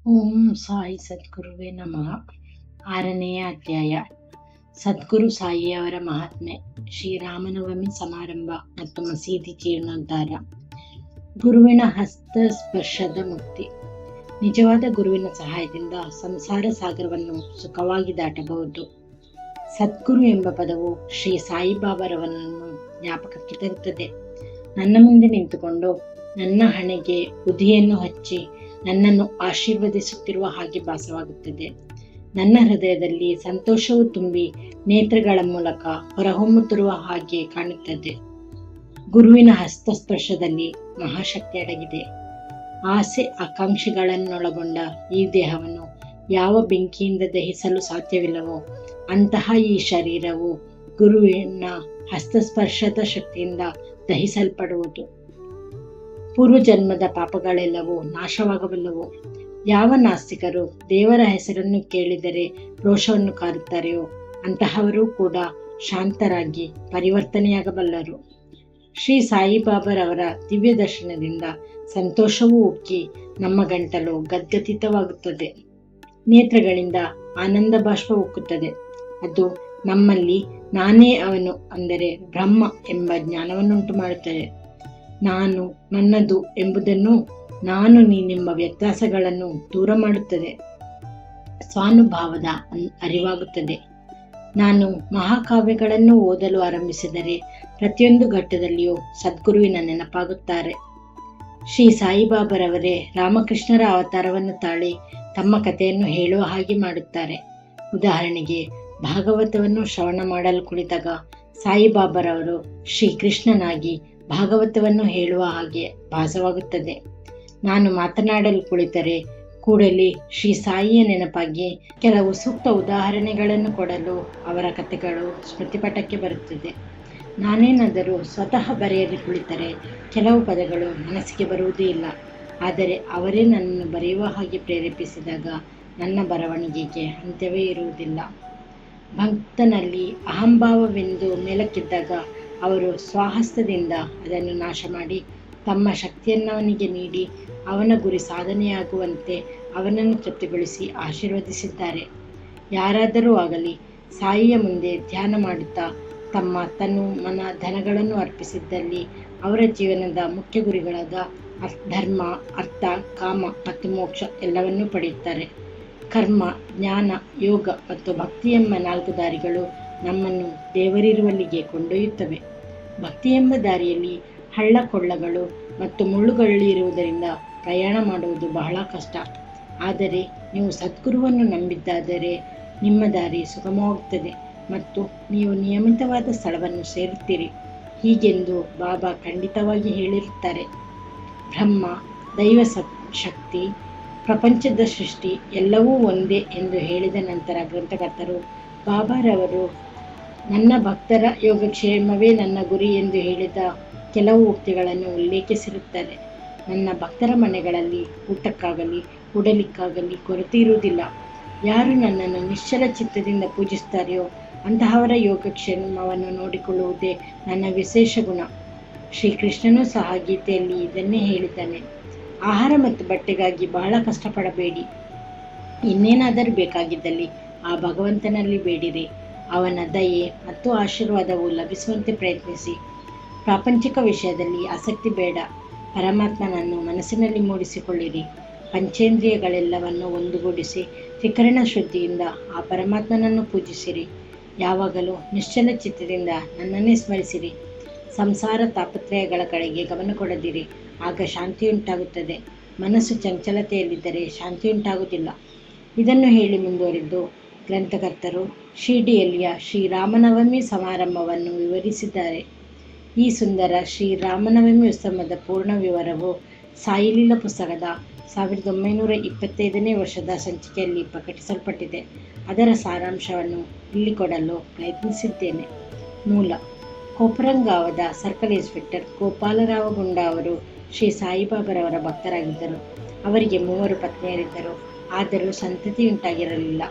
ಓಂ ಸಾಯಿ ಸದ್ಗುರುವೇ ನಮಃ. 6ನೇ ಅಧ್ಯಾಯ. ಸದ್ಗುರು ಸಾಯಿಯವರ ಮಹಾತ್ಮೆ. ಶ್ರೀರಾಮನವಮಿ ಸಮಾರಂಭ ಮತ್ತು ಮಸೀದಿ ಜೀರ್ಣೋದ್ಧಾರ. ಗುರುವಿನ ಹಸ್ತಸ್ಪರ್ಶದ ಮುಕ್ತಿ. ನಿಜವಾದ ಗುರುವಿನ ಸಹಾಯದಿಂದ ಸಂಸಾರ ಸಾಗರವನ್ನು ಸುಖವಾಗಿ ದಾಟಬಹುದು. ಸದ್ಗುರು ಎಂಬ ಪದವು ಶ್ರೀ ಸಾಯಿಬಾಬಾರವರನ್ನು ಜ್ಞಾಪಕಕ್ಕೆ ತರುತ್ತದೆ. ನನ್ನ ಮುಂದೆ ನಿಂತುಕೊಂಡು ನನ್ನ ಹಣೆಗೆ ಉದಿಯನ್ನು ಹಚ್ಚಿ ನನ್ನನ್ನು ಆಶೀರ್ವದಿಸುತ್ತಿರುವ ಹಾಗೆ ಭಾಸವಾಗುತ್ತದೆ. ನನ್ನ ಹೃದಯದಲ್ಲಿ ಸಂತೋಷವು ತುಂಬಿ ನೇತ್ರಗಳ ಮೂಲಕ ಹೊರಹೊಮ್ಮುತ್ತಿರುವ ಹಾಗೆ ಕಾಣುತ್ತದೆ. ಗುರುವಿನ ಹಸ್ತಸ್ಪರ್ಶದಲ್ಲಿ ಮಹಾಶಕ್ತಿ ಅಡಗಿದೆ. ಆಸೆ ಆಕಾಂಕ್ಷೆಗಳನ್ನೊಳಗೊಂಡ ಈ ದೇಹವನ್ನು ಯಾವ ಬೆಂಕಿಯಿಂದ ದಹಿಸಲು ಸಾಧ್ಯವಿಲ್ಲವೋ ಅಂತಹ ಈ ಶರೀರವು ಗುರುವಿನ ಹಸ್ತಸ್ಪರ್ಶದ ಶಕ್ತಿಯಿಂದ ದಹಿಸಲ್ಪಡುವುದು. ಪೂರ್ವಜನ್ಮದ ಪಾಪಗಳೆಲ್ಲವೂ ನಾಶವಾಗಬಲ್ಲವು. ಯಾವ ನಾಸ್ತಿಕರು ದೇವರ ಹೆಸರನ್ನು ಕೇಳಿದರೆ ರೋಷವನ್ನು ಕಾರುತ್ತಾರೆಯೋ ಅಂತಹವರು ಕೂಡ ಶಾಂತರಾಗಿ ಪರಿವರ್ತನೆಯಾಗಬಲ್ಲರು. ಶ್ರೀ ಸಾಯಿಬಾಬಾರವರ ದಿವ್ಯ ದರ್ಶನದಿಂದ ಸಂತೋಷವೂ ಉಕ್ಕಿ ನಮ್ಮ ಗಂಟಲು ಗದ್ಗದಿತವಾಗುತ್ತದೆ. ನೇತ್ರಗಳಿಂದ ಆನಂದ ಬಾಷ್ಪ ಉಕ್ಕುತ್ತದೆ. ಅದು ನಮ್ಮಲ್ಲಿ ನಾನೇ ಅವನು ಅಂದರೆ ಬ್ರಹ್ಮ ಎಂಬ ಜ್ಞಾನವನ್ನುಂಟು ಮಾಡುತ್ತದೆ. ನಾನು ನನ್ನದು ಎಂಬುದನ್ನು, ನಾನು ನೀನೆಂಬ ವ್ಯತ್ಯಾಸಗಳನ್ನು ದೂರ ಮಾಡುತ್ತದೆ. ಸ್ವಾನುಭಾವದ ಅರಿವಾಗುತ್ತದೆ. ನಾನು ಮಹಾಕಾವ್ಯಗಳನ್ನು ಓದಲು ಆರಂಭಿಸಿದರೆ ಪ್ರತಿಯೊಂದು ಘಟ್ಟದಲ್ಲಿಯೂ ಸದ್ಗುರುವಿನ ನೆನಪಾಗುತ್ತಾರೆ. ಶ್ರೀ ಸಾಯಿಬಾಬಾರವರೇ ರಾಮಕೃಷ್ಣರ ಅವತಾರವನ್ನು ತಾಳಿ ತಮ್ಮ ಕಥೆಯನ್ನು ಹೇಳುವ ಹಾಗೆ ಮಾಡುತ್ತಾರೆ. ಉದಾಹರಣೆಗೆ, ಭಾಗವತವನ್ನು ಶ್ರವಣ ಮಾಡಲು ಕುಳಿತಾಗ ಸಾಯಿಬಾಬಾರವರು ಶ್ರೀಕೃಷ್ಣನಾಗಿ ಭಾಗವತವನ್ನು ಹೇಳುವ ಹಾಗೆ ಭಾಸವಾಗುತ್ತದೆ. ನಾನು ಮಾತನಾಡಲು ಕುಳಿತರೆ ಕೂಡಲೇ ಶ್ರೀ ಸಾಯಿಯ ನೆನಪಾಗಿ ಕೆಲವು ಸೂಕ್ತ ಉದಾಹರಣೆಗಳನ್ನು ಕೊಡಲು ಅವರ ಕಥೆಗಳು ಸ್ಮೃತಿಪಟಕ್ಕೆ ಬರುತ್ತದೆ. ನಾನೇನಾದರೂ ಸ್ವತಃ ಬರೆಯಲು ಕುಳಿತರೆ ಕೆಲವು ಪದಗಳು ಮನಸ್ಸಿಗೆ ಬರುವುದೇ ಇಲ್ಲ. ಆದರೆ ಅವರೇ ನನ್ನನ್ನು ಬರೆಯುವ ಹಾಗೆ ಪ್ರೇರೇಪಿಸಿದಾಗ ನನ್ನ ಬರವಣಿಗೆಗೆ ಅಂತ್ಯವೇ ಇರುವುದಿಲ್ಲ. ಭಕ್ತನಲ್ಲಿ ಅಹಂಭಾವವೆಂದು ಮೇಲಕ್ಕಿದ್ದಾಗ ಅವರು ಸ್ವಹಸ್ತದಿಂದ ಅದನ್ನು ನಾಶ ಮಾಡಿ ತಮ್ಮ ಶಕ್ತಿಯನ್ನವನಿಗೆ ನೀಡಿ ಅವನ ಗುರಿ ಸಾಧನೆಯಾಗುವಂತೆ ಅವನನ್ನು ತೃಪ್ತಿಗೊಳಿಸಿ ಆಶೀರ್ವದಿಸಿದ್ದಾರೆ. ಯಾರಾದರೂ ಆಗಲಿ ಸಾಯಿಯ ಮುಂದೆ ಧ್ಯಾನ ಮಾಡುತ್ತಾ ತಮ್ಮ ತನು ಮನ ಧನಗಳನ್ನು ಅರ್ಪಿಸಿದ್ದಲ್ಲಿ ಅವರ ಜೀವನದ ಮುಖ್ಯ ಗುರಿಗಳಾದ ಧರ್ಮ, ಅರ್ಥ, ಕಾಮ ಮತ್ತು ಮೋಕ್ಷ ಎಲ್ಲವನ್ನೂ ಪಡೆಯುತ್ತಾರೆ. ಕರ್ಮ, ಜ್ಞಾನ, ಯೋಗ ಮತ್ತು ಭಕ್ತಿ ಎಂಬ 4 ದಾರಿಗಳು ನಮ್ಮನ್ನು ದೇವರಿರುವಲ್ಲಿಗೆ ಕೊಂಡೊಯ್ಯುತ್ತವೆ. ಭಕ್ತಿ ಎಂಬ ದಾರಿಯಲ್ಲಿ ಹಳ್ಳ ಕೊಳ್ಳಗಳು ಮತ್ತು ಮುಳ್ಳುಗಳಿರುವುದರಿಂದ ಪ್ರಯಾಣ ಮಾಡುವುದು ಬಹಳ ಕಷ್ಟ. ಆದರೆ ನೀವು ಸದ್ಗುರುವನ್ನು ನಂಬಿದ್ದಾದರೆ ನಿಮ್ಮ ದಾರಿ ಸುಗಮವಾಗುತ್ತದೆ ಮತ್ತು ನೀವು ನಿಯಮಿತವಾದ ಸ್ಥಳವನ್ನು ಸೇರುತ್ತೀರಿ. ಹೀಗೆಂದು ಬಾಬಾ ಖಂಡಿತವಾಗಿ ಹೇಳಿರುತ್ತಾರೆ. ಬ್ರಹ್ಮ, ದೈವ ಶಕ್ತಿ, ಪ್ರಪಂಚದ ಸೃಷ್ಟಿ ಎಲ್ಲವೂ ಒಂದೇ ಎಂದು ಹೇಳಿದ ನಂತರ ಗ್ರಂಥಕರ್ತರು ಬಾಬಾರವರು ನನ್ನ ಭಕ್ತರ ಯೋಗಕ್ಷೇಮವೇ ನನ್ನ ಗುರಿ ಎಂದು ಹೇಳಿದ ಕೆಲವು ಉಕ್ತಿಗಳನ್ನು ಉಲ್ಲೇಖಿಸಿರುತ್ತಾರೆ. ನನ್ನ ಭಕ್ತರ ಮನೆಗಳಲ್ಲಿ ಊಟಕ್ಕಾಗಲಿ ಉಡಲಿಕ್ಕಾಗಲಿ ಕೊರತೆ ಇರುವುದಿಲ್ಲ. ಯಾರು ನನ್ನನ್ನು ನಿಶ್ಚಲ ಚಿತ್ತದಿಂದ ಪೂಜಿಸುತ್ತಾರೆಯೋ ಅಂತಹವರ ಯೋಗಕ್ಷೇಮವನ್ನು ನೋಡಿಕೊಳ್ಳುವುದೇ ನನ್ನ ವಿಶೇಷ ಗುಣ. ಶ್ರೀಕೃಷ್ಣನೂ ಸಹ ಗೀತೆಯಲ್ಲಿ ಇದನ್ನೇ ಹೇಳಿದ್ದಾನೆ. ಆಹಾರ ಮತ್ತು ಬಟ್ಟೆಗಾಗಿ ಬಹಳ ಕಷ್ಟಪಡಬೇಡಿ. ಇನ್ನೇನಾದರೂ ಬೇಕಾಗಿದ್ದಲ್ಲಿ ಆ ಭಗವಂತನಲ್ಲಿ ಬೇಡಿರಿ. ಅವನ ದಯೆ ಮತ್ತು ಆಶೀರ್ವಾದವು ಲಭಿಸುವಂತೆ ಪ್ರಯತ್ನಿಸಿ. ಪ್ರಾಪಂಚಿಕ ವಿಷಯದಲ್ಲಿ ಆಸಕ್ತಿ ಬೇಡ. ಪರಮಾತ್ಮನನ್ನು ಮನಸ್ಸಿನಲ್ಲಿ ಮೂಡಿಸಿಕೊಳ್ಳಿರಿ. ಪಂಚೇಂದ್ರಿಯಗಳೆಲ್ಲವನ್ನು ಒಂದುಗೂಡಿಸಿ ತ್ರಿಕರಣ ಶುದ್ಧಿಯಿಂದ ಆ ಪರಮಾತ್ಮನನ್ನು ಪೂಜಿಸಿರಿ. ಯಾವಾಗಲೂ ನಿಶ್ಚಲ ಚಿತ್ತದಿಂದ ನನ್ನನ್ನೇ ಸ್ಮರಿಸಿರಿ. ಸಂಸಾರ ತಾಪತ್ರಯಗಳ ಕಡೆಗೆ ಗಮನ ಕೊಡದಿರಿ. ಆಗ ಶಾಂತಿಯುಂಟಾಗುತ್ತದೆ. ಮನಸ್ಸು ಚಂಚಲತೆಯಲ್ಲಿದ್ದರೆ ಶಾಂತಿಯುಂಟಾಗುವುದಿಲ್ಲ. ಇದನ್ನು ಹೇಳಿ ಮುಂದುವರಿದು ಗ್ರಂಥಕರ್ತರು ಶಿರ್ಡಿಯಲ್ಲಿಯ ಶ್ರೀರಾಮನವಮಿ ಸಮಾರಂಭವನ್ನು ವಿವರಿಸಿದ್ದಾರೆ. ಈ ಸುಂದರ ಶ್ರೀರಾಮನವಮಿ ಉತ್ಸವದ ಪೂರ್ಣ ವಿವರವು ಸಾಯಿಲೀಲಾ ಪುಸ್ತಕದ 1925ನೇ ವರ್ಷದ ಸಂಚಿಕೆಯಲ್ಲಿ ಪ್ರಕಟಿಸಲ್ಪಟ್ಟಿದೆ. ಅದರ ಸಾರಾಂಶವನ್ನು ಇಲ್ಲಿ ಕೊಡಲು ಪ್ರಯತ್ನಿಸಿದ್ದೇನೆ. ಮೂಲ: ಕೋಪರಂಗಾವದ ಸರ್ಕಲ್ ಇನ್ಸ್ಪೆಕ್ಟರ್ ಗೋಪಾಲರಾವ ಗುಂಡ ಅವರು ಶ್ರೀ ಸಾಯಿಬಾಬಾರವರ ಭಕ್ತರಾಗಿದ್ದರು. ಅವರಿಗೆ 3 ಪತ್ನಿಯರಿದ್ದರು. ಆದರೂ ಸಂತತಿಯುಂಟಾಗಿರಲಿಲ್ಲ.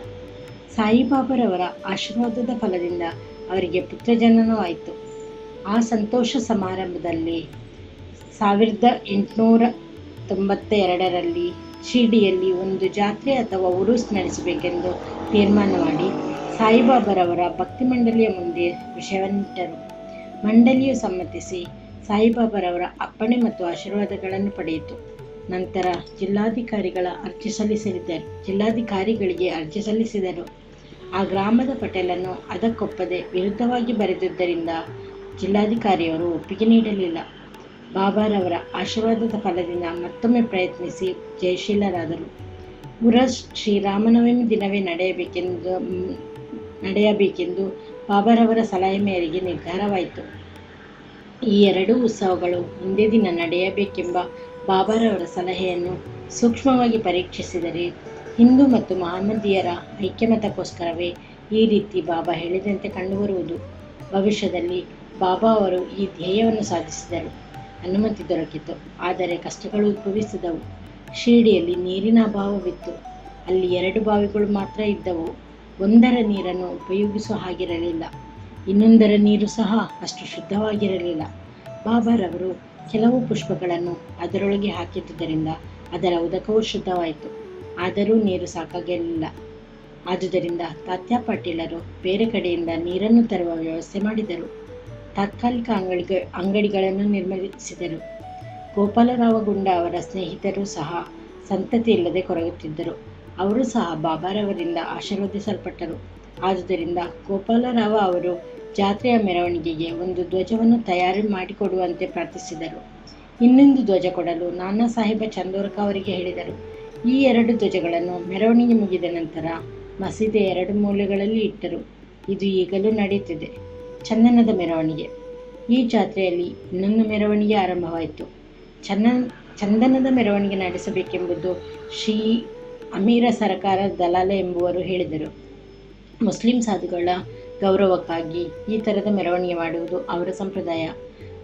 ಸಾಯಿಬಾಬಾರವರ ಆಶೀರ್ವಾದದ ಫಲದಿಂದ ಅವರಿಗೆ ಪುತ್ರಜನನವಾಯಿತು. ಆ ಸಂತೋಷ ಸಮಾರಂಭದಲ್ಲಿ 1892ರಲ್ಲಿ ಶಿರ್ಡಿಯಲ್ಲಿ ಒಂದು ಜಾತ್ರೆ ಅಥವಾ ಉರುಸ್ ನಡೆಸಬೇಕೆಂದು ತೀರ್ಮಾನ ಮಾಡಿ ಸಾಯಿಬಾಬಾರವರ ಭಕ್ತಿ ಮಂಡಳಿಯ ಮುಂದೆ ವಿಷಯವನ್ನಿಟ್ಟರು. ಮಂಡಳಿಯು ಸಮ್ಮತಿಸಿ ಸಾಯಿಬಾಬಾರವರ ಅಪ್ಪಣೆ ಮತ್ತು ಆಶೀರ್ವಾದಗಳನ್ನು ಪಡೆಯಿತು. ನಂತರ ಜಿಲ್ಲಾಧಿಕಾರಿಗಳಿಗೆ ಅರ್ಜಿ ಸಲ್ಲಿಸಿದರು. ಆ ಗ್ರಾಮದ ಪಟೇಲನ್ನು ಅದಕ್ಕೊಪ್ಪದೆ ವಿರುದ್ಧವಾಗಿ ಬರೆದಿದ್ದರಿಂದ ಜಿಲ್ಲಾಧಿಕಾರಿಯವರು ಒಪ್ಪಿಗೆ ನೀಡಲಿಲ್ಲ. ಬಾಬಾರವರ ಆಶೀರ್ವಾದದ ಫಲದಿಂದ ಮತ್ತೊಮ್ಮೆ ಪ್ರಯತ್ನಿಸಿ ಜಯಶೀಲರಾದರು. ಉರಸ್ ಶ್ರೀರಾಮನವಮಿ ದಿನವೇ ನಡೆಯಬೇಕೆಂದು ಬಾಬಾರವರ ಸಲಹೆ ಮೇರೆಗೆ ನಿರ್ಧಾರವಾಯಿತು. ಈ ಎರಡೂ ಉತ್ಸವಗಳು ಒಂದೇ ದಿನ ನಡೆಯಬೇಕೆಂಬ ಬಾಬಾರವರ ಸಲಹೆಯನ್ನು ಸೂಕ್ಷ್ಮವಾಗಿ ಪರೀಕ್ಷಿಸಿದರೆ ಹಿಂದೂ ಮತ್ತು ಮಹಮ್ಮದೀಯರ ಐಕ್ಯಮತಕ್ಕೋಸ್ಕರವೇ ಈ ರೀತಿ ಬಾಬಾ ಹೇಳಿದಂತೆ ಕಂಡುಬರುವುದು. ಭವಿಷ್ಯದಲ್ಲಿ ಬಾಬಾ ಅವರು ಈ ಧ್ಯೇಯವನ್ನು ಸಾಧಿಸಿದರು. ಅನುಮತಿ ದೊರಕಿತು. ಆದರೆ ಕಷ್ಟಗಳು ಉದ್ಭವಿಸಿದವು. ಶಿರ್ಡಿಯಲ್ಲಿ ನೀರಿನ ಅಭಾವವಿತ್ತು. ಅಲ್ಲಿ 2 ಬಾವಿಗಳು ಮಾತ್ರ ಇದ್ದವು. ಒಂದರ ನೀರನ್ನು ಉಪಯೋಗಿಸುವ ಹಾಗಿರಲಿಲ್ಲ. ಇನ್ನೊಂದರ ನೀರು ಸಹ ಅಷ್ಟು ಶುದ್ಧವಾಗಿರಲಿಲ್ಲ. ಬಾಬಾರವರು ಕೆಲವು ಪುಷ್ಪಗಳನ್ನು ಅದರೊಳಗೆ ಹಾಕಿದ್ದುದರಿಂದ ಅದರ ಉದಕವು ಶುದ್ಧವಾಯಿತು. ಆದರೂ ನೀರು ಸಾಕಾಗಲಿಲ್ಲ. ಆದುದರಿಂದ ತಾತ್ಯಾ ಪಾಟೀಲರು ಬೇರೆ ಕಡೆಯಿಂದ ನೀರನ್ನು ತರುವ ವ್ಯವಸ್ಥೆ ಮಾಡಿದರು. ತಾತ್ಕಾಲಿಕ ಅಂಗಡಿಗಳನ್ನು ನಿರ್ಮಿಸಿದರು. ಗೋಪಾಲರಾವ ಗುಂಡ ಅವರ ಸ್ನೇಹಿತರು ಸಹ ಸಂತತಿ ಇಲ್ಲದೆ ಕೊರಗುತ್ತಿದ್ದರು. ಅವರು ಸಹ ಬಾಬಾರವರಿಂದ ಆಶೀರ್ವದಿಸಲ್ಪಟ್ಟರು. ಆದುದರಿಂದ ಗೋಪಾಲರಾವ ಅವರು ಜಾತ್ರೆಯ ಮೆರವಣಿಗೆಗೆ ಒಂದು ಧ್ವಜವನ್ನು ತಯಾರಿ ಮಾಡಿಕೊಡುವಂತೆ ಪ್ರಾರ್ಥಿಸಿದರು. ಇನ್ನೊಂದು ಧ್ವಜ ಕೊಡಲು ನಾನಾ ಸಾಹೇಬ ಚಂದೋರ್ಕ ಅವರಿಗೆ ಹೇಳಿದರು. ಈ 2 ಧ್ವಜಗಳನ್ನು ಮೆರವಣಿಗೆ ಮುಗಿದ ನಂತರ ಮಸೀದಿಯ 2 ಮೂಲೆಗಳಲ್ಲಿ ಇಟ್ಟರು. ಇದು ಈಗಲೂ ನಡೆಯುತ್ತಿದೆ. ಚಂದನದ ಮೆರವಣಿಗೆ. ಈ ಜಾತ್ರೆಯಲ್ಲಿ ಇನ್ನೊಂದು ಮೆರವಣಿಗೆ ಆರಂಭವಾಯಿತು. ಚಂದನದ ಮೆರವಣಿಗೆ ನಡೆಸಬೇಕೆಂಬುದು ಶ್ರೀ ಅಮೀರ ಸರಕಾರ ದಲಾಲ ಎಂಬುವರು ಹೇಳಿದರು. ಮುಸ್ಲಿಂ ಸಾಧುಗಳ ಗೌರವಕ್ಕಾಗಿ ಈ ಥರದ ಮೆರವಣಿಗೆ ಮಾಡುವುದು ಅವರ ಸಂಪ್ರದಾಯ.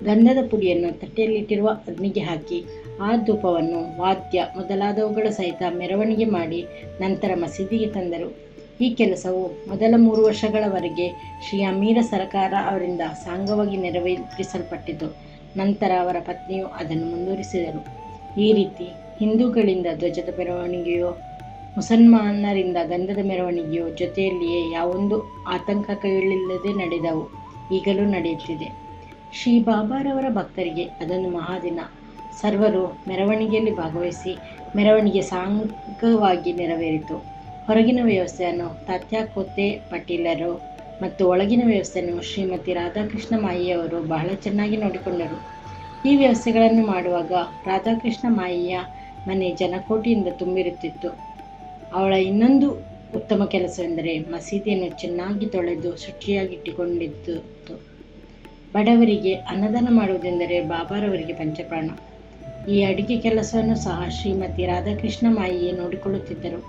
ಗಂಧದ ಪುಡಿಯನ್ನು ತಟ್ಟೆಯಲ್ಲಿಟ್ಟಿರುವ ಅಗ್ನಿಗೆ ಹಾಕಿ ಆ ಧೂಪವನ್ನು ವಾದ್ಯ ಮೊದಲಾದವುಗಳ ಸಹಿತ ಮೆರವಣಿಗೆ ಮಾಡಿ ನಂತರ ಮಸೀದಿಗೆ ತಂದರು. ಈ ಕೆಲಸವು ಮೊದಲ 3 ವರ್ಷಗಳವರೆಗೆ ಶ್ರೀ ಅಮೀರ ಸರಕಾರ ಅವರಿಂದ ಸಾಂಗವಾಗಿ ನೆರವೇರಿಸಲ್ಪಟ್ಟಿತು. ನಂತರ ಅವರ ಪತ್ನಿಯು ಅದನ್ನು ಮುಂದುವರಿಸಿದರು. ಈ ರೀತಿ ಹಿಂದೂಗಳಿಂದ ಧ್ವಜದ ಮೆರವಣಿಗೆಯೋ ಮುಸಲ್ಮಾನರಿಂದ ಗಂಧದ ಮೆರವಣಿಗೆಯೋ ಜೊತೆಯಲ್ಲಿಯೇ ಯಾವೊಂದು ಆತಂಕಗಳಿಲ್ಲದೆ ನಡೆದವು. ಈಗಲೂ ನಡೆಯುತ್ತಿದೆ. ಶ್ರೀ ಬಾಬಾರವರ ಭಕ್ತರಿಗೆ ಅದೊಂದು ಮಹಾದಿನ. ಸರ್ವರು ಮೆರವಣಿಗೆಯಲ್ಲಿ ಭಾಗವಹಿಸಿ ಮೆರವಣಿಗೆ ಸಾಂಗವಾಗಿ ನೆರವೇರಿತು. ಹೊರಗಿನ ವ್ಯವಸ್ಥೆಯನ್ನು ತಾತ್ಯಾ ಕೋತೆ ಪಾಟೀಲರು ಮತ್ತು ಒಳಗಿನ ವ್ಯವಸ್ಥೆಯನ್ನು ಶ್ರೀಮತಿ ರಾಧಾಕೃಷ್ಣ ಮಾಯಿಯವರು ಬಹಳ ಚೆನ್ನಾಗಿ ನೋಡಿಕೊಂಡರು. ಈ ವ್ಯವಸ್ಥೆಗಳನ್ನು ಮಾಡುವಾಗ ರಾಧಾಕೃಷ್ಣ ಮಾಯಿಯ ಮನೆ ಜನಕೋಟಿಯಿಂದ ತುಂಬಿರುತ್ತಿತ್ತು. ಅವಳ ಇನ್ನೊಂದು ಉತ್ತಮ ಕೆಲಸವೆಂದರೆ ಮಸೀದಿಯನ್ನು ಚೆನ್ನಾಗಿ ತೊಳೆದು ಶುಚಿಯಾಗಿಟ್ಟುಕೊಂಡಿದ್ದು. ಬಡವರಿಗೆ ಅನ್ನದಾನ ಮಾಡುವುದೆಂದರೆ ಬಾಬಾರವರಿಗೆ ಪಂಚಪ್ರಾಣ. ಈ ಅಡಿಗೆ ಕೆಲಸವನ್ನು ಸಹ ಶ್ರೀಮತಿ ರಾಧಾಕೃಷ್ಣ ಮಾಯಿಯೇ ನೋಡಿಕೊಳ್ಳುತ್ತಿದ್ದರು.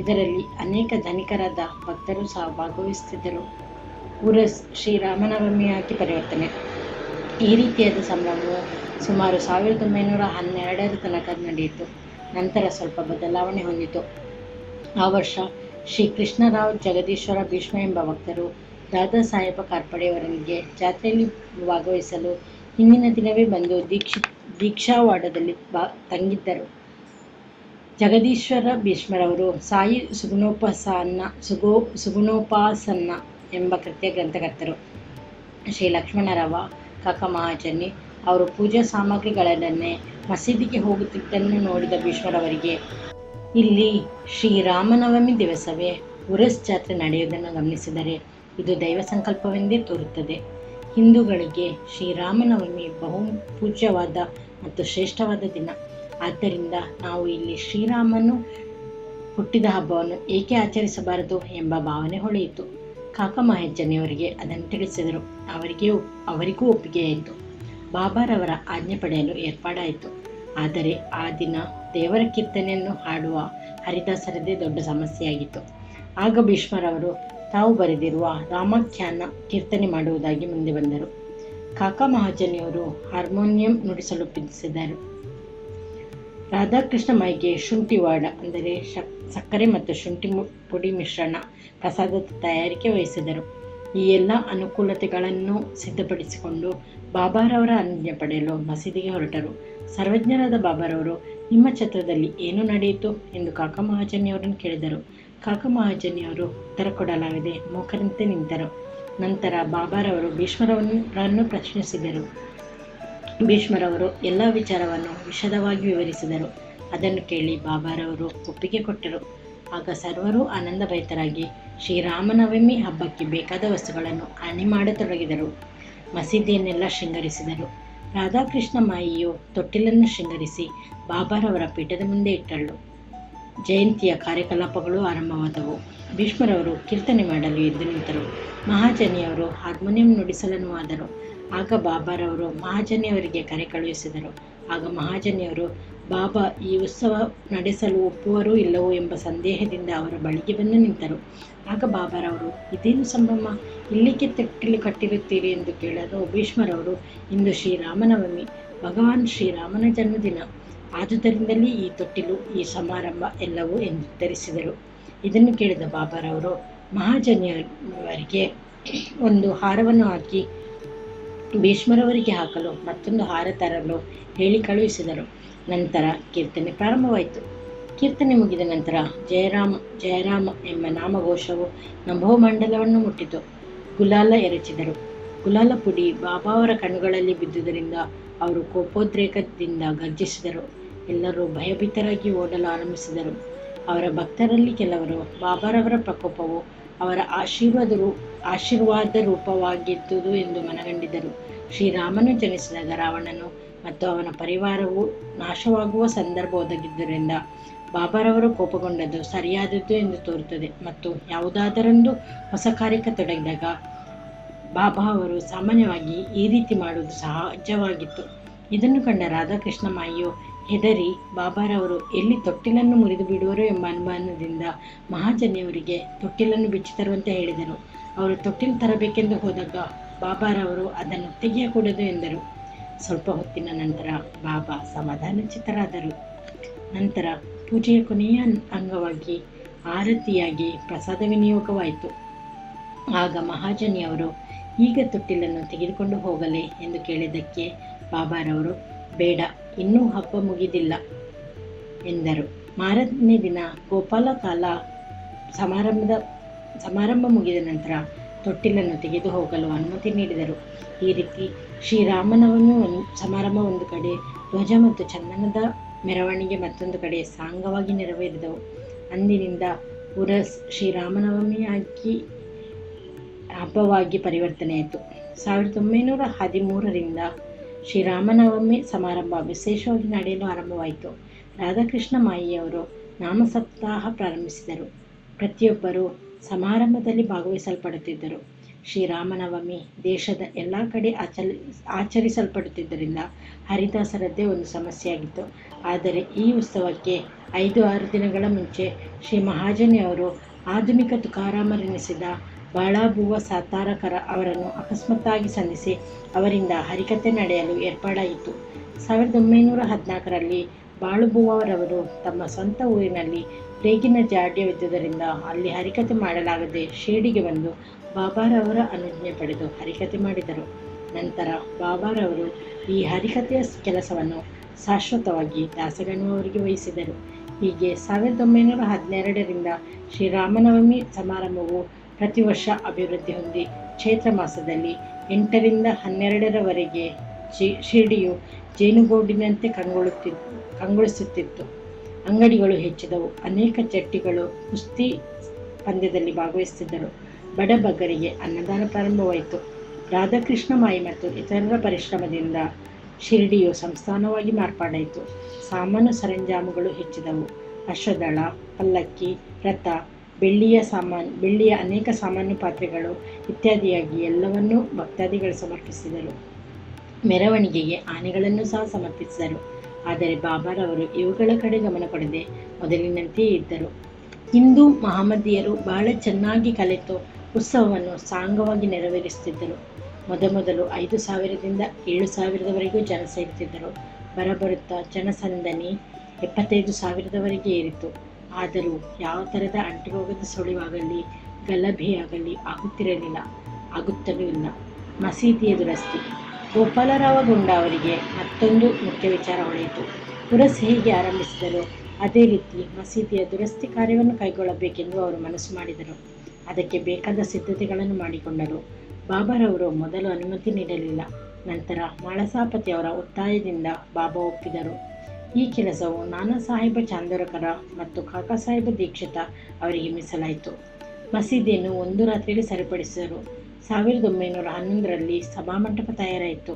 ಇದರಲ್ಲಿ ಅನೇಕ ಧನಿಕರಾದ ಭಕ್ತರು ಸಹ ಭಾಗವಹಿಸುತ್ತಿದ್ದರು. ಉರಸ್ ಶ್ರೀರಾಮನವಮಿಯಾಗಿ ಪರಿವರ್ತನೆ. ಈ ರೀತಿಯಾದ ಸಂಭ್ರಮವು ಸುಮಾರು 1912ರ ತನಕ ನಡೆಯಿತು. ನಂತರ ಸ್ವಲ್ಪ ಬದಲಾವಣೆ ಹೊಂದಿತು. ಆ ವರ್ಷ ಶ್ರೀ ಕೃಷ್ಣರಾವ್ ಜಗದೀಶ್ವರ ಭೀಷ್ಮ ಎಂಬ ಭಕ್ತರು ದಾದಾ ಸಾಹೇಬ ಕಾರ್ಪಡೆಯವರೊಂದಿಗೆ ಜಾತ್ರೆಯಲ್ಲಿ ಭಾಗವಹಿಸಲು ಹಿಂದಿನ ದಿನವೇ ಬಂದು ದೀಕ್ಷಾವಾಡದಲ್ಲಿ ತಂಗಿದ್ದರು. ಜಗದೀಶ್ವರ ಭೀಷ್ಮರವರು ಸಾಯಿ ಸುಗುಣೋಪಾಸನ್ನ ಎಂಬ ಕೃತಿಯ ಗ್ರಂಥಕರ್ತರು. ಶ್ರೀ ಲಕ್ಷ್ಮಣರಾವ ಕಾಕ ಮಹಾಜನಿ ಅವರು ಪೂಜಾ ಸಾಮಗ್ರಿಗಳನ್ನೇ ಮಸೀದಿಗೆ ಹೋಗುತ್ತಿದ್ದನ್ನು ನೋಡಿದ ಭೀಷ್ಮರವರಿಗೆ ಇಲ್ಲಿ ಶ್ರೀರಾಮನವಮಿ ದಿವಸವೇ ಉರಸ್ ಜಾತ್ರೆ ನಡೆಯುವುದನ್ನು ಗಮನಿಸಿದರೆ ಇದು ದೈವ ಸಂಕಲ್ಪವೆಂದೇ ತೋರುತ್ತದೆ. ಹಿಂದೂಗಳಿಗೆ ಶ್ರೀರಾಮನವಮಿ ಬಹು ಪೂಜ್ಯವಾದ ಮತ್ತು ಶ್ರೇಷ್ಠವಾದ ದಿನ. ಆದ್ದರಿಂದ ನಾವು ಇಲ್ಲಿ ಶ್ರೀರಾಮನು ಹುಟ್ಟಿದ ಹಬ್ಬವನ್ನು ಏಕೆ ಆಚರಿಸಬಾರದು ಎಂಬ ಭಾವನೆ ಹೊಳೆಯಿತು. ಕಾಕ ಮಹಾಜನಿಯವರಿಗೆ ಅದನ್ನು ತಿಳಿಸಿದರು. ಅವರಿಗೂ ಒಪ್ಪಿಗೆಯಾಯಿತು. ಬಾಬಾರವರ ಆಜ್ಞೆ ಪಡೆಯಲು ಏರ್ಪಾಡಾಯಿತು. ಆದರೆ ಆ ದಿನ ದೇವರ ಕೀರ್ತನೆಯನ್ನು ಹಾಡುವ ಹರಿದಾಸರದೇ ದೊಡ್ಡ ಸಮಸ್ಯೆಯಾಗಿತ್ತು. ಆಗ ಭೀಷ್ಮರವರು ತಾವು ಬರೆದಿರುವ ರಾಮಾಖ್ಯಾನ ಕೀರ್ತನೆ ಮಾಡುವುದಾಗಿ ಮುಂದೆ ಬಂದರು. ಕಾಕ ಮಹಾಜನಿಯವರು ಹಾರ್ಮೋನಿಯಂ ನುಡಿಸಲೊಪ್ಪಿಸಿದರು. ರಾಧಾಕೃಷ್ಣ ಮಾಯಿಗೆ ಶುಂಠಿ ವಾಡ ಅಂದರೆ ಸಕ್ಕರೆ ಮತ್ತು ಶುಂಠಿ ಪುಡಿ ಮಿಶ್ರಣ ಪ್ರಸಾದದ ತಯಾರಿಕೆ ವಹಿಸಿದರು. ಈ ಎಲ್ಲ ಅನುಕೂಲತೆಗಳನ್ನು ಸಿದ್ಧಪಡಿಸಿಕೊಂಡು ಬಾಬಾರವರ ಆಜ್ಞೆ ಪಡೆಯಲು ಮಸೀದಿಗೆ ಹೊರಟರು. ಸರ್ವಜ್ಞರಾದ ಬಾಬಾರವರು ನಿಮ್ಮ ಛತ್ರದಲ್ಲಿ ಏನು ನಡೆಯಿತು ಎಂದು ಕಾಕ ಮಹಾಜನಿಯವರನ್ನು ಕೇಳಿದರು. ಕಾಕ ಮಹಾಜನಿಯವರು ಉತ್ತರ ಕೊಡಲಾಗದೆ ಮೂಕರಂತೆ ನಿಂತರು. ನಂತರ ಬಾಬಾರವರು ಭೀಷ್ಮರನ್ನು ಪ್ರಶ್ನಿಸಿದರು. ಭೀಷ್ಮರವರು ಎಲ್ಲ ವಿಚಾರವನ್ನು ವಿಶದವಾಗಿ ವಿವರಿಸಿದರು. ಅದನ್ನು ಕೇಳಿ ಬಾಬಾರವರು ಒಪ್ಪಿಗೆ ಕೊಟ್ಟರು. ಆಗ ಸರ್ವರೂ ಆನಂದಭರಿತರಾಗಿ ಶ್ರೀರಾಮನವಮಿ ಹಬ್ಬಕ್ಕೆ ಬೇಕಾದ ವಸ್ತುಗಳನ್ನು ಆಣೆ ಮಾಡತೊಡಗಿದರು. ಮಸೀದಿಯನ್ನೆಲ್ಲ ಶೃಂಗರಿಸಿದರು. ರಾಧಾಕೃಷ್ಣ ಮಾಯಿಯು ತೊಟ್ಟಿಲನ್ನು ಶೃಂಗರಿಸಿ ಬಾಬಾರವರ ಪೀಠದ ಮುಂದೆ ಇಟ್ಟಳು. ಜಯಂತಿಯ ಕಾರ್ಯಕಲಾಪಗಳು ಆರಂಭವಾದವು. ಭೀಷ್ಮರವರು ಕೀರ್ತನೆ ಮಾಡಲು ಎದ್ದು ನಿಂತರು. ಮಹಾಜನಿಯವರು ಹಾರ್ಮೋನಿಯಂ ನುಡಿಸಲನ್ನು ಆದರು. ಆಗ ಬಾಬಾರವರು ಮಹಾಜನಿಯವರಿಗೆ ಕರೆ ಕಳುಹಿಸಿದರು. ಆಗ ಮಹಾಜನಿಯವರು ಬಾಬಾ ಈ ಉತ್ಸವ ನಡೆಸಲು ಒಪ್ಪುವರೋ ಇಲ್ಲವೋ ಎಂಬ ಸಂದೇಹದಿಂದ ಅವರ ಬಳಿಗೆ ಬಂದು ನಿಂತರು. ಆಗ ಬಾಬಾರವರು, ಇದೇನು ಸಂಭ್ರಮ, ಇಲ್ಲಿಗೆ ತೊಟ್ಟಿಲು ಕಟ್ಟಿರುತ್ತೀರಿ ಎಂದು ಕೇಳಲು ಭೀಷ್ಮರವರು, ಇಂದು ಶ್ರೀರಾಮನವಮಿ, ಭಗವಾನ್ ಶ್ರೀರಾಮನ ಜನ್ಮದಿನ, ಆದುದರಿಂದಲೇ ಈ ತೊಟ್ಟಿಲು, ಈ ಸಮಾರಂಭ ಎಲ್ಲವೂ ಎಂದು ಉತ್ತರಿಸಿದರು. ಇದನ್ನು ಕೇಳಿದ ಬಾಬಾರವರು ಮಹಾಜನಿಯವರಿಗೆ ಒಂದು ಹಾರವನ್ನು ಹಾಕಿ ಭೀಷ್ಮರವರಿಗೆ ಹಾಕಲು ಮತ್ತೊಂದು ಹಾರ ತರಲು ಹೇಳಿ ಕಳುಹಿಸಿದರು. ನಂತರ ಕೀರ್ತನೆ ಪ್ರಾರಂಭವಾಯಿತು. ಕೀರ್ತನೆ ಮುಗಿದ ನಂತರ ಜಯರಾಮ ಜಯರಾಮ ಎಂಬ ನಾಮಘೋಷವು ನಭೋಮಂಡಲವನ್ನು ಮುಟ್ಟಿತು. ಗುಲಾಲ ಎರಚಿದರು. ಗುಲಾಲ ಪುಡಿ ಬಾಬಾವರ ಕಣ್ಣುಗಳಲ್ಲಿ ಬಿದ್ದುದರಿಂದ ಅವರು ಕೋಪೋದ್ರೇಕದಿಂದ ಗರ್ಜಿಸಿದರು. ಎಲ್ಲರೂ ಭಯಭೀತರಾಗಿ ಓಡಲು ಆರಂಭಿಸಿದರು. ಅವರ ಭಕ್ತರಲ್ಲಿ ಕೆಲವರು ಬಾಬಾರವರ ಪ್ರಕೋಪವು ಅವರ ಆಶೀರ್ವಾದ ರೂಪವಾಗಿದ್ದುದು ಎಂದು ಮನಗಂಡಿದರು. ಶ್ರೀರಾಮನು ಜನಿಸಿದಾಗ ರಾವಣನು ಮತ್ತು ಅವನ ಪರಿವಾರವು ನಾಶವಾಗುವ ಸಂದರ್ಭ ಒದಗಿದ್ದರಿಂದ ಬಾಬಾರವರು ಕೋಪಗೊಂಡದ್ದು ಸರಿಯಾದದ್ದು ಎಂದು ತೋರುತ್ತದೆ. ಮತ್ತು ಯಾವುದಾದರೊಂದು ಹೊಸ ಕಾರ್ಯಕ್ಕೆ ತೊಡಗಿದಾಗ ಬಾಬಾ ಅವರು ಸಾಮಾನ್ಯವಾಗಿ ಈ ರೀತಿ ಮಾಡುವುದು ಸಹಜವಾಗಿತ್ತು. ಇದನ್ನು ಕಂಡ ರಾಧಾಕೃಷ್ಣ ಮಾಯಿಯು ಹೆದರಿ ಬಾಬಾರವರು ಎಲ್ಲಿ ತೊಟ್ಟಿಲನ್ನು ಮುರಿದು ಬಿಡುವರು ಎಂಬ ಅನುಮಾನದಿಂದ ಮಹಾಜನಿಯವರಿಗೆ ತೊಟ್ಟಿಲನ್ನು ಬಿಚ್ಚಿ ತರುವಂತೆ ಹೇಳಿದರು. ಅವರು ತೊಟ್ಟಿಲು ತರಬೇಕೆಂದು ಹೋದಾಗ ಬಾಬಾರವರು ಅದನ್ನು ತೆಗೆಯಕೂಡದು ಎಂದರು. ಸ್ವಲ್ಪ ಹೊತ್ತಿನ ನಂತರ ಬಾಬಾ ಸಮಾಧಾನಚಿತ್ತರಾದರು. ನಂತರ ಪೂಜೆಯ ಕೊನೆಯ ಅಂಗವಾಗಿ ಆರತಿಯಾಗಿ ಪ್ರಸಾದ ವಿನಿಯೋಗವಾಯಿತು. ಆಗ ಮಹಾಜನಿಯವರು, ಈಗ ತೊಟ್ಟಿಲನ್ನು ತೆಗೆದುಕೊಂಡು ಹೋಗಲೇ ಎಂದು ಕೇಳಿದ್ದಕ್ಕೆ ಬಾಬಾರವರು, ಬೇಡ, ಇನ್ನೂ ಹಬ್ಬ ಮುಗಿದಿಲ್ಲ ಎಂದರು. ಮಾರನೇ ದಿನ ಗೋಪಾಲ ಕಾಲ ಸಮಾರಂಭ ಮುಗಿದ ನಂತರ ತೊಟ್ಟಿಲನ್ನು ತೆಗೆದು ಹೋಗಲು ಅನುಮತಿ ನೀಡಿದರು. ಈ ರೀತಿ ಶ್ರೀರಾಮನವಮಿ ಸಮಾರಂಭ ಒಂದು ಕಡೆ, ಧ್ವಜ ಮತ್ತು ಚಂದನದ ಮೆರವಣಿಗೆ ಮತ್ತೊಂದು ಕಡೆ ಸಾಂಗವಾಗಿ ನೆರವೇರಿದವು. ಅಂದಿನಿಂದ ಉರಸ್ ಶ್ರೀರಾಮನವಮಿಯಾಗಿ ಹಬ್ಬವಾಗಿ ಪರಿವರ್ತನೆಯಾಯಿತು. 1913ರಿಂದ ಶ್ರೀರಾಮನವಮಿ ಸಮಾರಂಭ ವಿಶೇಷವಾಗಿ ನಡೆಯಲು ಆರಂಭವಾಯಿತು. ರಾಧಾಕೃಷ್ಣ ಮಾಯಿಯವರು ನಾಮಸಪ್ತಾಹ ಪ್ರಾರಂಭಿಸಿದರು. ಪ್ರತಿಯೊಬ್ಬರೂ ಸಮಾರಂಭದಲ್ಲಿ ಭಾಗವಹಿಸಲ್ಪಡುತ್ತಿದ್ದರು. ಶ್ರೀರಾಮನವಮಿ ದೇಶದ ಎಲ್ಲ ಕಡೆ ಆಚರಿಸಲ್ಪಡುತ್ತಿದ್ದರಿಂದ ಹರಿದಾಸರದ್ದೇ ಒಂದು ಸಮಸ್ಯೆಯಾಗಿತ್ತು. ಆದರೆ ಈ ಉತ್ಸವಕ್ಕೆ 5-6 ದಿನಗಳ ಮುಂಚೆ ಶ್ರೀ ಮಹಾಜನಿಯವರು ಆಧುನಿಕ ತುಕಾರಾಮರೆನಿಸಿದ ಬಾಳಾಬುವ ಸಾತಾರಕರ ಅವರನ್ನು ಅಕಸ್ಮಾತ್ತಾಗಿ ಸಂಧಿಸಿ ಅವರಿಂದ ಹರಿಕತೆ ನಡೆಯಲು ಏರ್ಪಾಡಾಯಿತು. 1914ರಲ್ಲಿ ಬಾಳುಬುವರವರು ತಮ್ಮ ಸ್ವಂತ ಊರಿನಲ್ಲಿ ಪ್ಲೇಗಿನ ಜಾಡ್ಯವಿದ್ದುದರಿಂದ ಅಲ್ಲಿ ಹರಿಕತೆ ಮಾಡಲಾಗದೆ ಶಿರಡಿಗೆ ಬಂದು ಬಾಬಾರವರ ಅನುಜ್ಞೆ ಪಡೆದು ಹರಿಕತೆ ಮಾಡಿದರು. ನಂತರ ಬಾಬಾರವರು ಈ ಹರಿಕತೆಯ ಕೆಲಸವನ್ನು ಶಾಶ್ವತವಾಗಿ ದಾಸಗಣ್ಣುವವರಿಗೆ ವಹಿಸಿದರು. ಹೀಗೆ 1912ರಿಂದ ಶ್ರೀರಾಮನವಮಿ ಸಮಾರಂಭವು ಪ್ರತಿ ವರ್ಷ ಅಭಿವೃದ್ಧಿ ಹೊಂದಿ ಚೈತ್ರ ಮಾಸದಲ್ಲಿ 8ರಿಂದ 12ರವರೆಗೆ ಶಿರಡಿಯು ಜೇನುಗೂಡಿನಂತೆ ಕಂಗೊಳಿಸುತ್ತಿತ್ತು. ಅಂಗಡಿಗಳು ಹೆಚ್ಚಿದವು. ಅನೇಕ ಜಟ್ಟಿಗಳು ಕುಸ್ತಿ ಪಂದ್ಯದಲ್ಲಿ ಭಾಗವಹಿಸುತ್ತಿದ್ದರು. ಬಡಬಗ್ಗರಿಗೆ ಅನ್ನದಾನ ಪ್ರಾರಂಭವಾಯಿತು. ರಾಧಾಕೃಷ್ಣ ಮಾಯಿ ಮತ್ತು ಇತರರ ಪರಿಶ್ರಮದಿಂದ ಶಿರಡಿಯು ಸಂಸ್ಥಾನವಾಗಿ ಮಾರ್ಪಾಡಾಯಿತು. ಸಾಮಾನು ಸರಂಜಾಮುಗಳು ಹೆಚ್ಚಿದವು. ಅಶ್ವದಳ, ಪಲ್ಲಕ್ಕಿ, ರಥ, ಬೆಳ್ಳಿಯ ಅನೇಕ ಸಾಮಾನ್ಯ ಪಾತ್ರೆಗಳು ಇತ್ಯಾದಿಯಾಗಿ ಎಲ್ಲವನ್ನೂ ಭಕ್ತಾದಿಗಳು ಸಮರ್ಪಿಸಿದರು. ಮೆರವಣಿಗೆಗೆ ಆನೆಗಳನ್ನು ಸಹ ಸಮರ್ಪಿಸಿದರು. ಆದರೆ ಬಾಬಾರವರು ಇವುಗಳ ಕಡೆ ಗಮನ ಕೊಡದೆ ಮೊದಲಿನಂತೆಯೇ ಇದ್ದರು. ಹಿಂದೂ ಮಹಮ್ಮದೀಯರು ಬಹಳ ಚೆನ್ನಾಗಿ ಕಲಿತು ಉತ್ಸವವನ್ನು ಸಾಂಗವಾಗಿ ನೆರವೇರಿಸುತ್ತಿದ್ದರು. ಮೊದಲು 5,000ರಿಂದ 7,000ರವರೆಗೂ ಜನ ಸೇರುತ್ತಿದ್ದರು. ಬರುತ್ತಾ ಜನಸಂದಣಿ 75,000ರವರೆಗೆ ಏರಿತು. ಆದರೂ ಯಾವ ಥರದ ಅಂಟುರೋಗದ ಸುಳಿವಾಗಲಿ ಗಲಭೆಯಾಗಲಿ ಆಗುತ್ತಲೂ ಇಲ್ಲ. ಮಸೀದಿಯ ದುರಸ್ತಿ. ಗೋಪಾಲರಾವ ಗುಂಡ ಅವರಿಗೆ ಮತ್ತೊಂದು ಮುಖ್ಯ ವಿಚಾರ ಹೊಳೆಯಿತು. ಉರಸ್ ಹೇಗೆ ಆರಂಭಿಸಿದರು ಅದೇ ರೀತಿ ಮಸೀದಿಯ ದುರಸ್ತಿ ಕಾರ್ಯವನ್ನು ಕೈಗೊಳ್ಳಬೇಕೆಂದು ಅವರು ಮನಸ್ಸು ಮಾಡಿದರು. ಅದಕ್ಕೆ ಬೇಕಾದ ಸಿದ್ಧತೆಗಳನ್ನು ಮಾಡಿಕೊಂಡರು. ಬಾಬಾರವರು ಮೊದಲು ಅನುಮತಿ ನೀಡಲಿಲ್ಲ. ನಂತರ ಮಾಳಸಾಪತಿ ಅವರ ಒತ್ತಾಯದಿಂದ ಬಾಬಾ ಒಪ್ಪಿದರು. ಈ ಕೆಲಸವು ನಾನಾ ಸಾಹೇಬ ಚಾಂದೋರಕರ ಮತ್ತು ಕಾಕಾ ಸಾಹೇಬ ದೀಕ್ಷಿತ ಅವರಿಗೆ ಮೀಸಲಾಯಿತು. ಮಸೀದಿಯನ್ನು ಒಂದು ರಾತ್ರಿಯಲ್ಲಿ ಸರಿಪಡಿಸಿದರು. 1911ರಲ್ಲಿ ಸಭಾಮಂಟಪ ತಯಾರಾಯಿತು.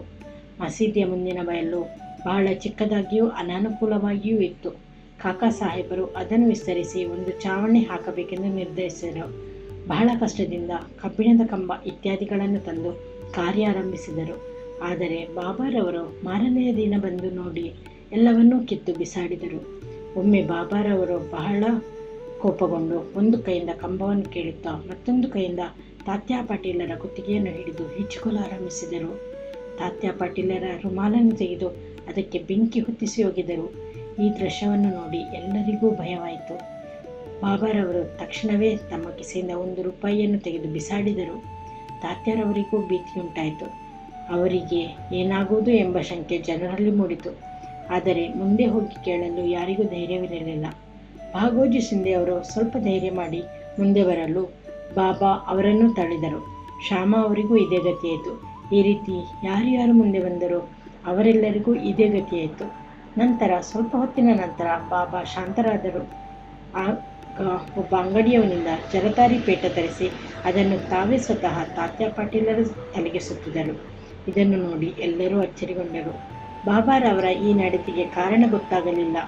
ಮಸೀದಿಯ ಮುಂದಿನ ಬಯಲು ಬಹಳ ಚಿಕ್ಕದಾಗಿಯೂ ಅನಾನುಕೂಲವಾಗಿಯೂ ಇತ್ತು. ಕಾಕಾ ಸಾಹೇಬರು ಅದನ್ನು ವಿಸ್ತರಿಸಿ ಒಂದು ಚಾವಣಿ ಹಾಕಬೇಕೆಂದು ನಿರ್ಧರಿಸಿದರು. ಬಹಳ ಕಷ್ಟದಿಂದ ಕಬ್ಬಿಣದ ಕಂಬ ಇತ್ಯಾದಿಗಳನ್ನು ತಂದು ಕಾರ್ಯ ಆರಂಭಿಸಿದರು. ಆದರೆ ಬಾಬಾರವರು ಮಾರನೆಯ ದಿನ ಬಂದು ನೋಡಿ ಎಲ್ಲವನ್ನೂ ಕಿತ್ತು ಬಿಸಾಡಿದರು. ಒಮ್ಮೆ ಬಾಬಾರವರು ಬಹಳ ಕೋಪಗೊಂಡು ಒಂದು ಕೈಯಿಂದ ಕಂಬವನ್ನು ಕೇಳುತ್ತಾ ಮತ್ತೊಂದು ಕೈಯಿಂದ ತಾತ್ಯಾ ಪಾಟೀಲರ ಕುತ್ತಿಗೆಯನ್ನು ಹಿಡಿದು ಹಿಚ್ಚಿಕೊಳ್ಳಾರಂಭಿಸಿದರು. ತಾತ್ಯಾ ಪಾಟೀಲರ ರುಮಾಲನ್ನು ತೆಗೆದು ಅದಕ್ಕೆ ಬೆಂಕಿ ಹೊತ್ತಿಸಿ ಹೋಗಿದರು. ಈ ದೃಶ್ಯವನ್ನು ನೋಡಿ ಎಲ್ಲರಿಗೂ ಭಯವಾಯಿತು. ಬಾಬಾರವರು ತಕ್ಷಣವೇ ತಮ್ಮ ಕಿಸೆಯಿಂದ 1 ರೂಪಾಯಿಯನ್ನು ತೆಗೆದು ಬಿಸಾಡಿದರು. ತಾತ್ಯಾರವರಿಗೂ ಭೀತಿಯುಂಟಾಯಿತು. ಅವರಿಗೆ ಏನಾಗುವುದು ಎಂಬ ಶಂಕೆ ಜನರಲ್ಲಿ ಮೂಡಿತು. ಆದರೆ ಮುಂದೆ ಹೋಗಿ ಕೇಳಲು ಯಾರಿಗೂ ಧೈರ್ಯವಿರಲಿಲ್ಲ. ಭಾಗೋಜಿ ಸಿಂಧೆ ಅವರು ಸ್ವಲ್ಪ ಧೈರ್ಯ ಮಾಡಿ ಮುಂದೆ ಬರಲು ಬಾಬಾ ಅವರನ್ನು ತಳ್ಳಿದರು. ಶ್ಯಾಮ ಅವರಿಗೂ ಇದೇ ಗತಿಯಾಯಿತು. ಈ ರೀತಿ ಯಾರ್ಯಾರು ಮುಂದೆ ಬಂದರೋ ಅವರೆಲ್ಲರಿಗೂ ಇದೇ ಗತಿಯಾಯಿತು. ನಂತರ ಸ್ವಲ್ಪ ಹೊತ್ತಿನ ನಂತರ ಬಾಬಾ ಶಾಂತರಾದರು. ಆಗ ಒಬ್ಬ ಅಂಗಡಿಯವನಿಂದ ಜರತಾರಿ ಪೇಟ ತರಿಸಿ ಅದನ್ನು ತಾವೇ ಸ್ವತಃ ತಾತ್ಯಾ ಪಾಟೀಲರ ತಲೆಗೆ ಸುತ್ತಿದರು. ಇದನ್ನು ನೋಡಿ ಎಲ್ಲರೂ ಅಚ್ಚರಿಗೊಂಡರು. ಬಾಬಾರವರ ಈ ನಡತೆಗೆ ಕಾರಣ ಗೊತ್ತಾಗಲಿಲ್ಲ.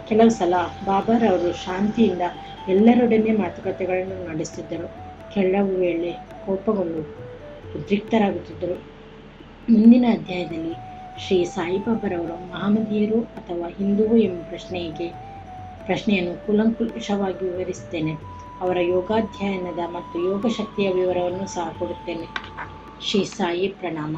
ಕೆಲವು ಸಲ ಬಾಬಾರವರು ಶಾಂತಿಯಿಂದ ಎಲ್ಲರೊಡನೆ ಮಾತುಕತೆಗಳನ್ನು ನಡೆಸುತ್ತಿದ್ದರು. ಕೆಲವು ವೇಳೆ ಕೋಪಗೊಂಡು ಉದ್ರಿಕ್ತರಾಗುತ್ತಿದ್ದರು. ಮುಂದಿನ ಅಧ್ಯಾಯದಲ್ಲಿ ಶ್ರೀ ಸಾಯಿಬಾಬಾರವರು ಮಹಮ್ಮದೀಯರು ಅಥವಾ ಹಿಂದೂವು ಎಂಬ ಪ್ರಶ್ನೆಯನ್ನು ಕೂಲಂಕುಷವಾಗಿ ವಿವರಿಸುತ್ತೇನೆ. ಅವರ ಯೋಗಾಧ್ಯಯನದ ಮತ್ತು ಯೋಗ ಶಕ್ತಿಯ ವಿವರವನ್ನು ಸಹ ಕೊಡುತ್ತೇನೆ. ಶ್ರೀ ಸಾಯಿ ಪ್ರಣಾಮ.